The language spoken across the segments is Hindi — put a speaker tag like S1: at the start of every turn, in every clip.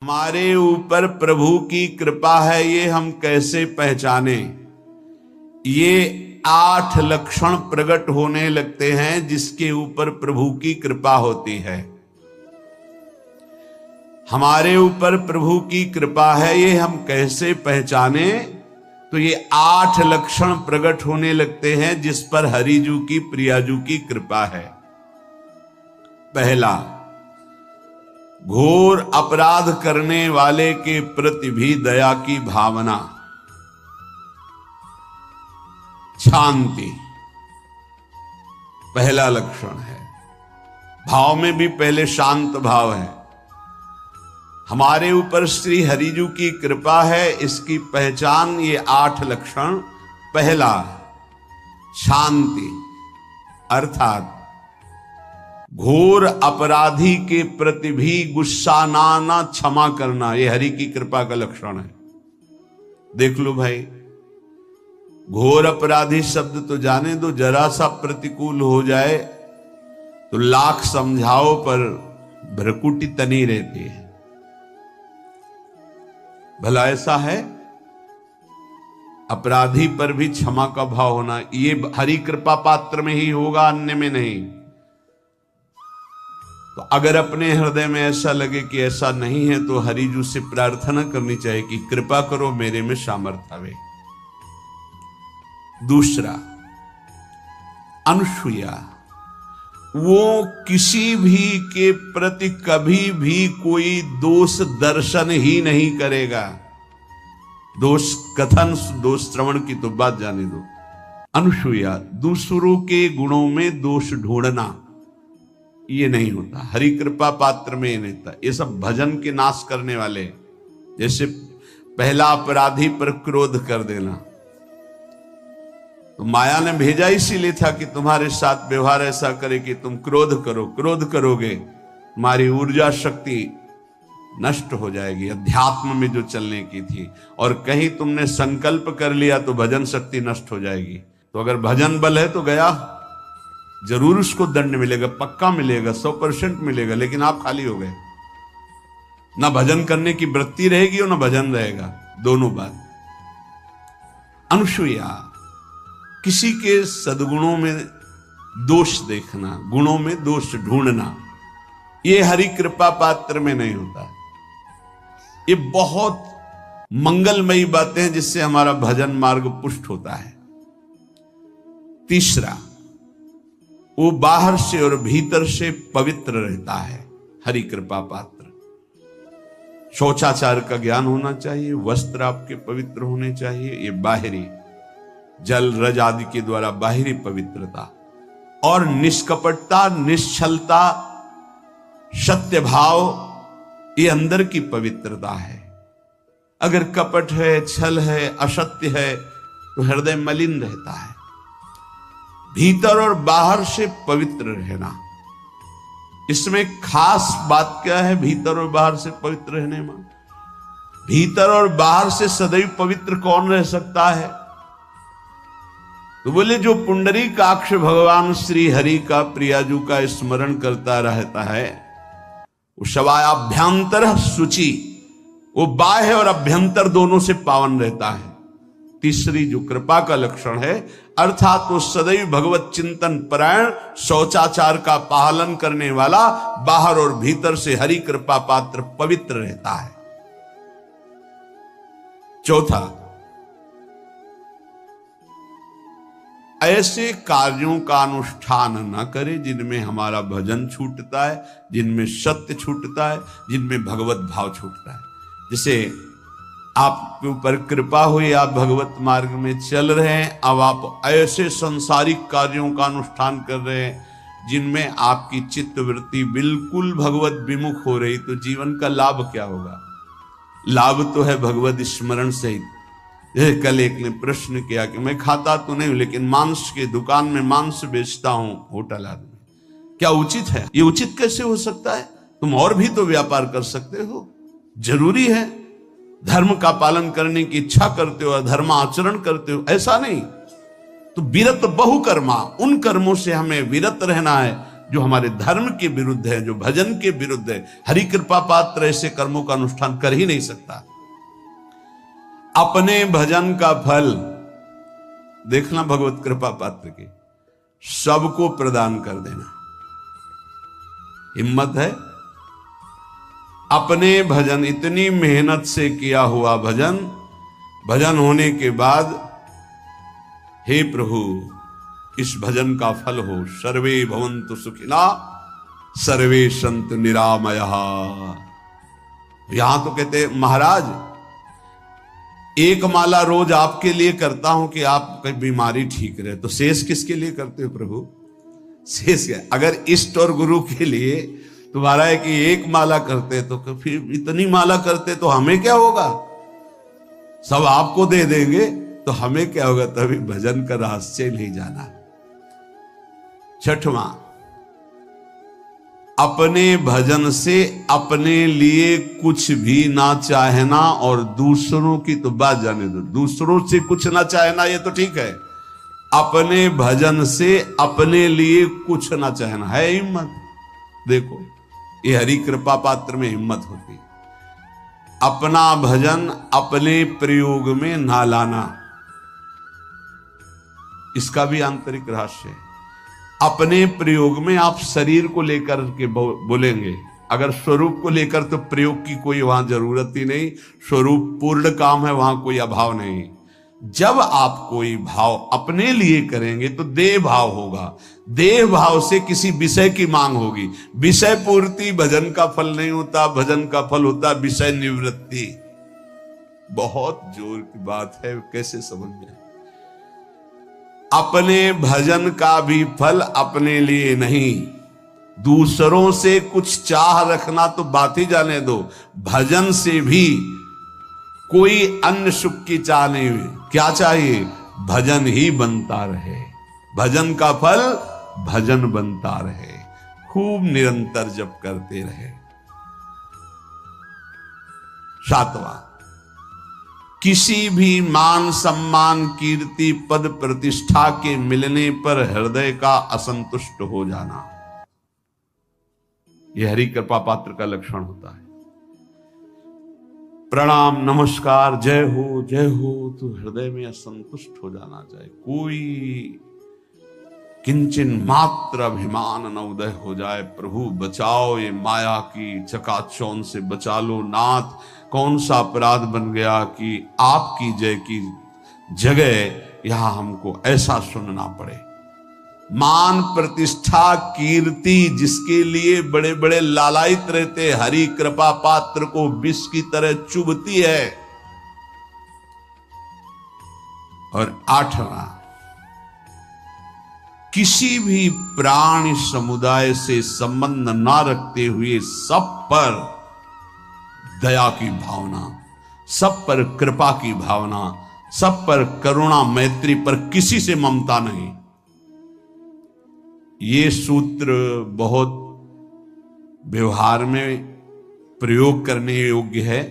S1: हमारे ऊपर प्रभु की कृपा है, ये हम कैसे पहचाने? ये 8 लक्षण प्रकट होने लगते हैं जिसके ऊपर प्रभु की कृपा होती है। हमारे ऊपर प्रभु की कृपा है, ये हम कैसे पहचाने? तो ये 8 लक्षण प्रकट होने लगते हैं जिस पर हरिजू की प्रियाजू की कृपा है। पहला, घोर अपराध करने वाले के प्रति भी दया की भावना, शांति पहला लक्षण है। भाव में भी पहले शांत भाव है। हमारे ऊपर श्री हरिजू की कृपा है, इसकी पहचान ये 8 लक्षण। पहला, शांति, अर्थात घोर अपराधी के प्रति भी गुस्सा ना क्षमा करना, यह हरि की कृपा का लक्षण है। देख लो भाई, घोर अपराधी शब्द तो जाने दो, जरा सा प्रतिकूल हो जाए तो लाख समझाओ पर भ्रकुटी तनी रहती है। भला ऐसा है? अपराधी पर भी क्षमा का भाव होना, ये हरि कृपा पात्र में ही होगा, अन्य में नहीं। तो अगर अपने हृदय में ऐसा लगे कि ऐसा नहीं है तो हरिजू से प्रार्थना करनी चाहिए कि कृपा करो, मेरे में सामर्थ्य आवे। दूसरा, अनुसूया, वो किसी भी के प्रति कभी भी कोई दोष दर्शन ही नहीं करेगा। दोष कथन, दोष श्रवण की तो बात जाने दो। अनुसूया, दूसरों के गुणों में दोष ढूंढना, ये नहीं होता। हरि कृपा पात्र में ये नहीं था। ये सब भजन के नाश करने वाले, जैसे पहला अपराधी पर क्रोध कर देना, तो माया ने भेजा इसीलिए था कि तुम्हारे साथ व्यवहार ऐसा करे कि तुम क्रोध करो। क्रोध करोगे तुम्हारी ऊर्जा शक्ति नष्ट हो जाएगी, अध्यात्म में जो चलने की थी। और कहीं तुमने संकल्प कर लिया तो भजन शक्ति नष्ट हो जाएगी। तो अगर भजन बल है तो गया, जरूर उसको दंड मिलेगा, पक्का मिलेगा, 100% मिलेगा, लेकिन आप खाली हो गए। ना भजन करने की वृत्ति रहेगी और ना भजन रहेगा, दोनों बात। अनुसूया, किसी के सद्गुणों में दोष देखना, गुणों में दोष ढूंढना, ये हरि कृपा पात्र में नहीं होता। ये बहुत मंगलमयी बातें हैं जिससे हमारा भजन मार्ग पुष्ट होता है। तीसरा, वो बाहर से और भीतर से पवित्र रहता है, हरि कृपा पात्र। शौचाचार का ज्ञान होना चाहिए, वस्त्र आपके पवित्र होने चाहिए, ये बाहरी जल रज आदि के द्वारा बाहरी पवित्रता। और निष्कपटता, निश्चलता, सत्य भाव, ये अंदर की पवित्रता है। अगर कपट है, छल है, असत्य है तो हृदय मलिन रहता है। भीतर और बाहर से पवित्र रहना, इसमें खास बात क्या है? भीतर और बाहर से पवित्र रहने में, भीतर और बाहर से सदैव पवित्र कौन रह सकता है? तो बोले जो पुंडरीकाक्ष भगवान श्री हरि का प्रियाजू का स्मरण करता रहता है, वो शवायाभ्यंतर शुचि, वो बाह्य और अभ्यंतर दोनों से पावन रहता है। तीसरी जो कृपा का लक्षण है, अर्थात वो सदैव भगवत चिंतन परायण, शौचाचार का पालन करने वाला, बाहर और भीतर से हरि कृपा पात्र पवित्र रहता है। चौथा, ऐसे कार्यों का अनुष्ठान न करे जिनमें हमारा भजन छूटता है, जिनमें सत्य छूटता है, जिनमें भगवत भाव छूटता है। जैसे आपके ऊपर कृपा हुई, आप भगवत मार्ग में चल रहे हैं, अब आप ऐसे संसारिक कार्यों का अनुष्ठान कर रहे हैं जिनमें आपकी चित्तवृत्ति बिल्कुल भगवत विमुख हो रही, तो जीवन का लाभ क्या होगा? लाभ तो है भगवत स्मरण सहित। कल एक ने प्रश्न किया कि मैं खाता तो नहीं हूं लेकिन मांस के दुकान में मांस बेचता हूं, होटल आदमी, क्या उचित है? ये उचित कैसे हो सकता है? तुम और भी तो व्यापार कर सकते हो। जरूरी है धर्म का पालन करने की इच्छा करते हो, धर्म आचरण करते हो, ऐसा नहीं। तो विरत बहुकर्मा, उन कर्मों से हमें विरत रहना है जो हमारे धर्म के विरुद्ध है, जो भजन के विरुद्ध है। हरि कृपा पात्र ऐसे कर्मों का अनुष्ठान कर ही नहीं सकता। अपने भजन का फल देखना भगवत कृपा पात्र के, सबको प्रदान कर देना। हिम्मत है? अपने भजन, इतनी मेहनत से किया हुआ भजन, भजन होने के बाद, हे प्रभु इस भजन का फल हो, सर्वे भवन्तु सुखिना सर्वे सन्तु निरामयः। यहां तो कहते महाराज एक माला रोज आपके लिए करता हूं कि आपकी बीमारी ठीक रहे, तो शेष किसके लिए करते हो प्रभु? शेष क्या? अगर इष्ट और गुरु के लिए तुम्हारा है कि एक माला करते तो फिर इतनी माला करते तो हमें क्या होगा? सब आपको दे देंगे तो हमें क्या होगा? तभी भजन का रहस्य नहीं जाना। छठवां, अपने भजन से अपने लिए कुछ भी ना चाहना, और दूसरों की तो बात जाने दो, दूसरों से कुछ ना चाहना ये तो ठीक है, अपने भजन से अपने लिए कुछ ना चाहना है हिम्मत। देखो ये हरि कृपा पात्र में हिम्मत होती है। अपना भजन अपने प्रयोग में ना लाना, इसका भी आंतरिक रहस्य है। अपने प्रयोग में आप शरीर को लेकर के बोलेंगे, अगर स्वरूप को लेकर तो प्रयोग की कोई वहां जरूरत ही नहीं, स्वरूप पूर्ण काम है, वहां कोई अभाव नहीं। जब आप कोई भाव अपने लिए करेंगे तो देह भाव होगा, देह भाव से किसी विषय की मांग होगी। विषय पूर्ति भजन का फल नहीं होता, भजन का फल होता विषय निवृत्ति। बहुत जोर की बात है, कैसे समझ में? अपने भजन का भी फल अपने लिए नहीं, दूसरों से कुछ चाह रखना तो बात ही जाने दो, भजन से भी कोई अन्य सुख की चाह नहीं हुई। क्या चाहिए? भजन ही बनता रहे, भजन का फल भजन बनता रहे, खूब निरंतर जप करते रहे। सातवां, किसी भी मान सम्मान कीर्ति पद प्रतिष्ठा के मिलने पर हृदय का असंतुष्ट हो जाना, यह हरि कृपा पात्र का लक्षण होता है। प्रणाम नमस्कार जय हो तो हृदय में असंतुष्ट हो जाना चाहिए। कोई किंचन मात्र अभिमान न उदय हो जाए। प्रभु बचाओ, ये माया की चकाचौंध से बचा लो नाथ। कौन सा अपराध बन गया कि आपकी जय की जगह यहां हमको ऐसा सुनना पड़े। मान प्रतिष्ठा कीर्ति जिसके लिए बड़े बड़े लालायित रहते, हरि कृपा पात्र को विष की तरह चुभती है। और आठवां, किसी भी प्राणी समुदाय से संबंध ना रखते हुए सब पर दया की भावना, सब पर कृपा की भावना, सब पर करुणा मैत्री पर किसी से ममता नहीं। ये सूत्र बहुत व्यवहार में प्रयोग करने योग्य है।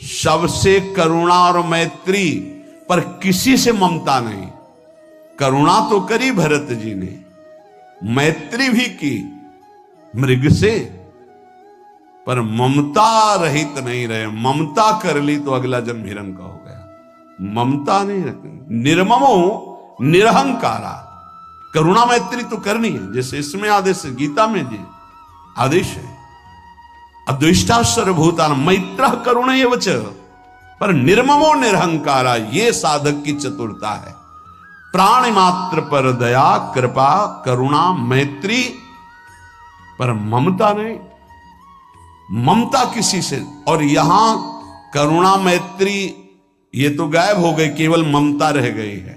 S1: सबसे करुणा और मैत्री पर किसी से ममता नहीं। करुणा तो करी भरत जी ने, मैत्री भी की मृग से, पर ममता रहित नहीं रहे। ममता कर ली तो अगला जन्म हिरण का हो गया। ममता नहीं रखनी। निर्ममो निरहंकारा, करुणा मैत्री तो करनी है, जैसे इसमें आदेश है, गीता में जी आदेश है, अद्वेष्टा सर्वभूतान मैत्रः करुणैव च, पर निर्ममो निरहंकारा, ये साधक की चतुरता है। प्राणी मात्र पर दया कृपा करुणा मैत्री, पर ममता नहीं। ममता किसी से, और यहां करुणा मैत्री ये तो गायब हो गई, केवल ममता रह गई है।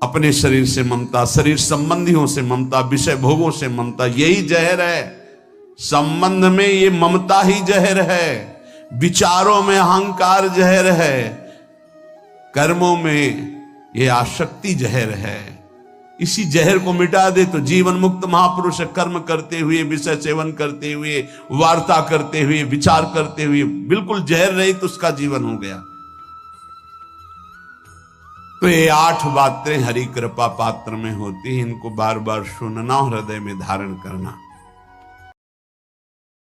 S1: अपने शरीर से ममता, शरीर संबंधियों से ममता, विषय भोगों से ममता, यही जहर है। संबंध में ये ममता ही जहर है, विचारों में अहंकार जहर है, कर्मों में ये आसक्ति जहर है। इसी जहर को मिटा दे तो जीवन मुक्त महापुरुष कर्म करते हुए, विषय सेवन करते हुए, वार्ता करते हुए, विचार करते हुए, बिल्कुल जहर रहित उसका जीवन हो गया। तो ये 8 बातें हरि कृपा पात्र में होती हैं, इनको बार बार सुनना और हृदय में धारण करना।